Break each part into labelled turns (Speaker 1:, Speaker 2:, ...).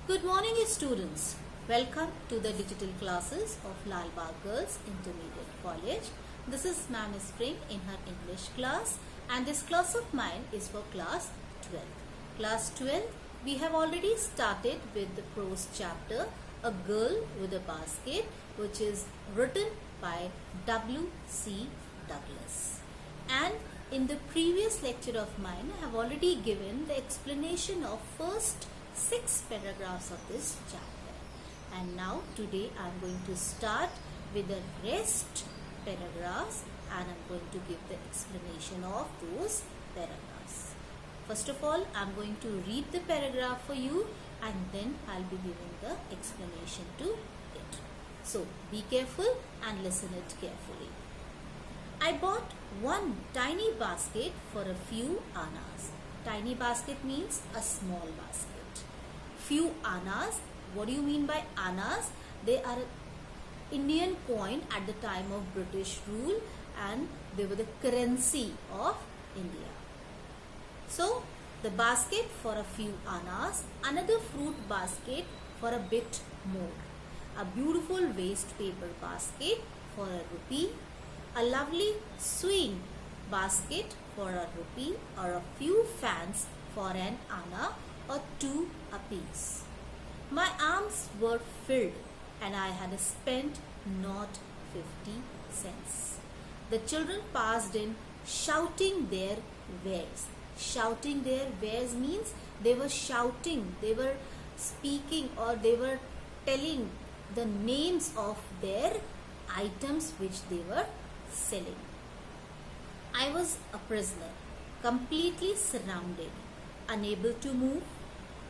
Speaker 1: Good morning students. Welcome to the digital classes of Lal Bagh Girls Intermediate College. This is Ma'am Spring in her English class, and this class of mine is for class 12. Class 12, we have already started with the prose chapter A Girl with a Basket, which is written by W.C. Douglas. And in the previous lecture of mine, I have already given the explanation of first 6 paragraphs of this chapter, and now today I am going to start with the rest paragraphs, and I am going to give the explanation of those paragraphs. First of all, I am going to read the paragraph for you, and then I will be giving the explanation to it. So be careful and listen it carefully. I bought one tiny basket for a few annas. Tiny basket means a small basket. Few annas. What do you mean by annas? They are Indian coin at the time of British rule, and they were the currency of India. So the basket for a few annas, another fruit basket for a bit more, a beautiful waste paper basket for a rupee, a lovely swing basket for a rupee, or a few fans for an anna or 2 apiece. My arms were filled, and I had spent not 50 cents. The children passed in shouting their wares. Shouting their wares means they were shouting, they were speaking, or they were telling the names of their items which they were selling. I was a prisoner, completely surrounded, unable to move.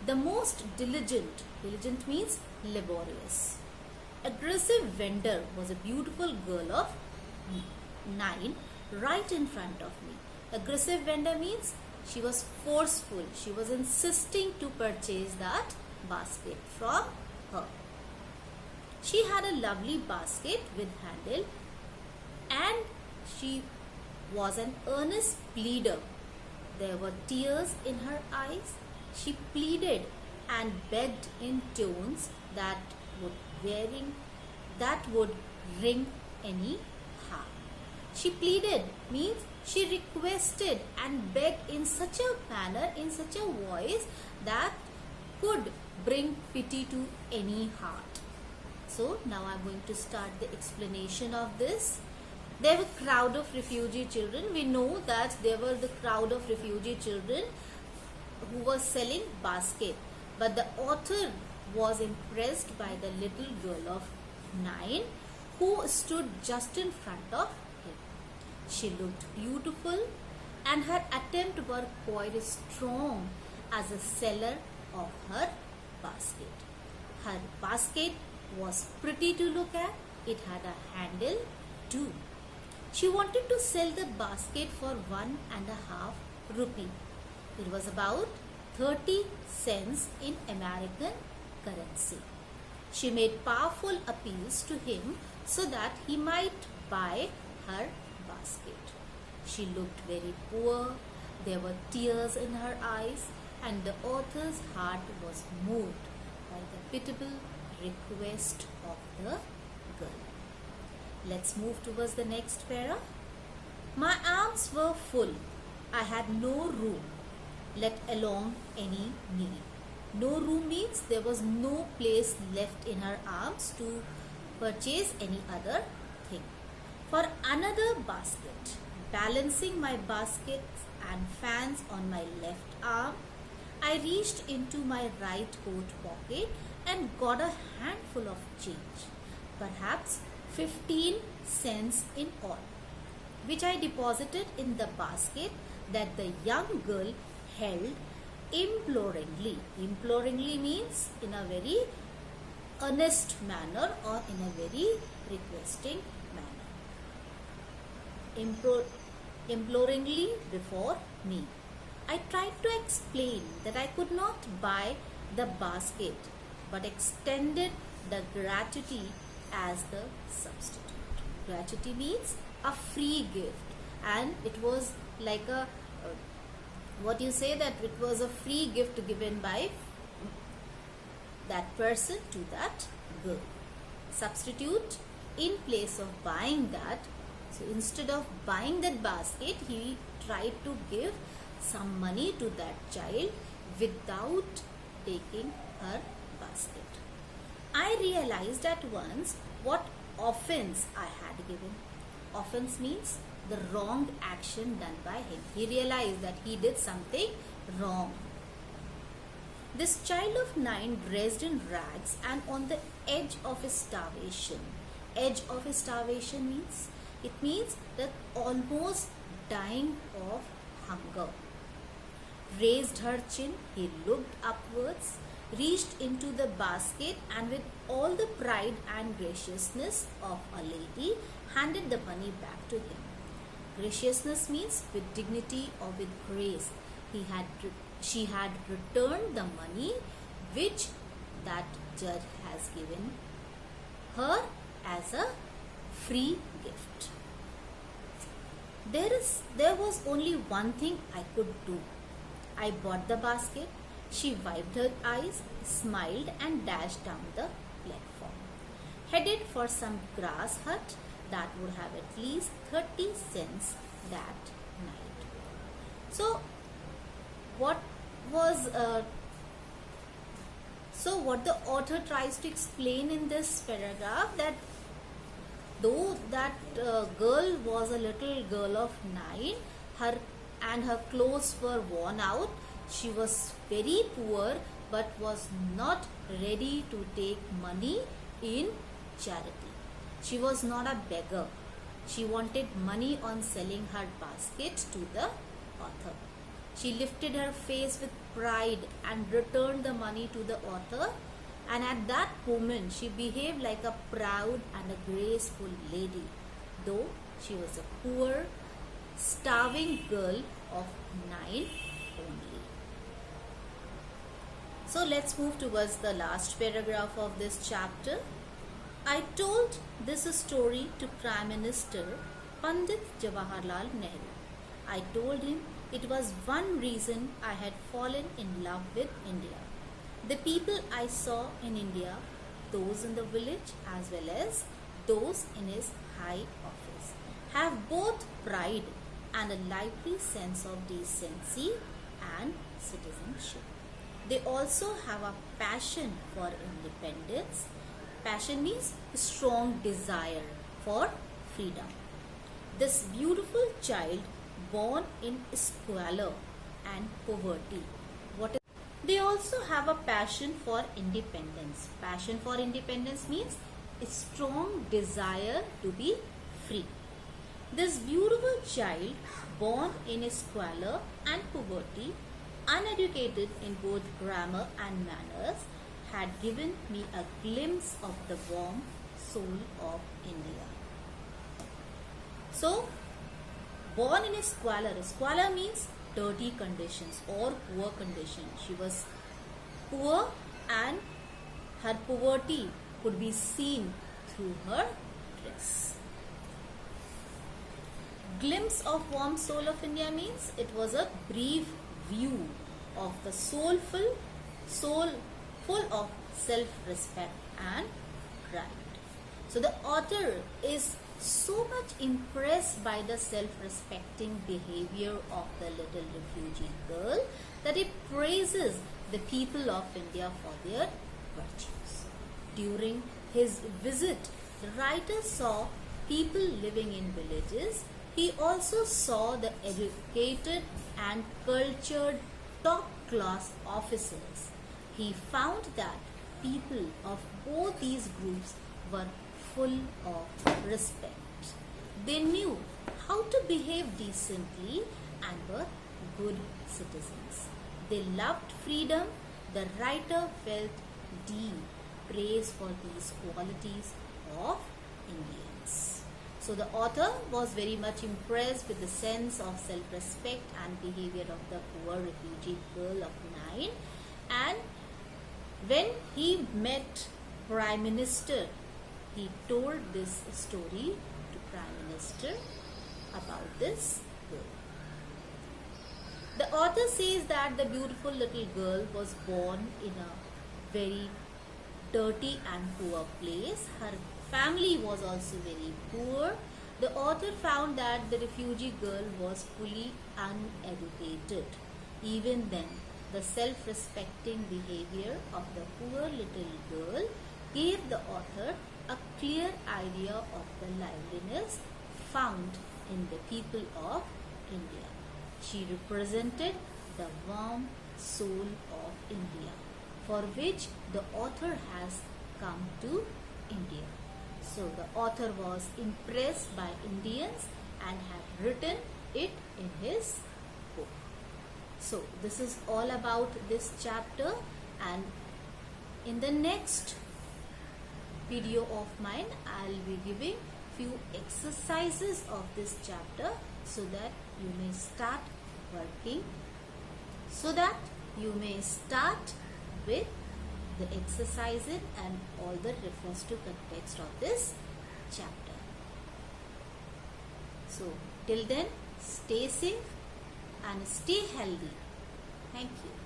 Speaker 1: The most diligent means laborious, aggressive vendor was a beautiful girl of 9 right in front of me. Aggressive vendor means she was forceful, she was insisting to purchase that basket from her. She had a lovely basket with handle, and she was an earnest pleader. There were tears in her eyes. She pleaded and begged in tones that would wring any heart. She pleaded means she requested and begged in such a manner, in such a voice that could bring pity to any heart. So now I am going to start the explanation of this. There were a crowd of refugee children. We know that there were the crowd of refugee children who was selling basket, but the author was impressed by the little girl of 9 who stood just in front of him. She looked beautiful, and her attempt were quite strong as a seller of her basket. Her basket was pretty to look at. It had a handle too. She wanted to sell the basket for 1.5 rupee. It was about 30 cents in American currency. She made powerful appeals to him so that he might buy her basket. She looked very poor. There were tears in her eyes, and the author's heart was moved by the pitiable request of the girl. Let's move towards the next para. My arms were full. I had no room, let alone any need. No room means there was no place left in her arms to purchase any other thing. For another basket, balancing my baskets and fans on my left arm, I reached into my right coat pocket and got a handful of change, perhaps 15 cents in all, which I deposited in the basket that the young girl held imploringly. Imploringly means in a very earnest manner or in a very requesting manner. Imploringly before me. I tried to explain that I could not buy the basket, but extended the gratuity as the substitute. Gratuity means a free gift, and it was like a that it was a free gift given by that person to that girl. Substitute in place of buying that. So instead of buying that basket, he tried to give some money to that child without taking her basket. I realized at once what offense I had given. Offense means the wrong action done by him. He realized that he did something wrong. This child of 9, dressed in rags and on the edge of his starvation. Edge of his starvation means? It means that almost dying of hunger. Raised her chin, he looked upwards, reached into the basket, and with all the pride and graciousness of a lady, handed the money back to him. Graciousness means with dignity or with grace. She had returned the money which that judge has given her as a free gift. There was only one thing I could do. I bought the basket. She wiped her eyes, smiled, and dashed down the platform, headed for some grass hut that would have at least 30 cents that night. So what the author tries to explain in this paragraph, that though that girl was a little girl of 9, her clothes were worn out, she was very poor but was not ready to take money in charity. She was not a beggar. She wanted money on selling her basket to the author. She lifted her face with pride and returned the money to the author, and at that moment she behaved like a proud and a graceful lady, though she was a poor, starving girl of 9 only. So let's move towards the last paragraph of this chapter. I told this story to Prime Minister Pandit Jawaharlal Nehru. I told him it was one reason I had fallen in love with India. The people I saw in India, those in the village as well as those in his high office, have both pride and a lively sense of decency and citizenship. They also have a passion for independence. Passion means strong desire for freedom. This beautiful child, born in squalor and poverty, they also have a passion for independence. Passion for independence means a strong desire to be free. This beautiful child, born in squalor and poverty, uneducated in both grammar and manners, had given me a glimpse of the warm soul of India. So, born in squalor. Squalor means dirty conditions or poor condition. She was poor and her poverty could be seen through her dress. Glimpse of warm soul of India means it was a brief view of the soul full of self-respect and pride. So the author is so much impressed by the self-respecting behavior of the little refugee girl that he praises the people of India for their virtues. During his visit, the writer saw people living in villages. He also saw the educated and cultured top-class officers. He found that people of both these groups were full of respect. They knew how to behave decently and were good citizens. They loved freedom. The writer felt deep praise for these qualities of Indians. So the author was very much impressed with the sense of self-respect and behavior of the poor refugee girl of 9, and when he met Prime Minister, he told this story to Prime Minister about this girl. The author says that the beautiful little girl was born in a very dirty and poor place. Her family was also very poor. The author found that the refugee girl was fully uneducated. Even then, the self-respecting behavior of the poor little girl gave the author a clear idea of the liveliness found in the people of India. She represented the warm soul of India, for which the author has come to India. So the author was impressed by Indians and had written it in his book. So this is all about this chapter, and in the next video of mine I'll be giving few exercises of this chapter so that you may start working, with the exercises and all the reference to context of this chapter. So till then, stay safe and stay healthy. Thank you.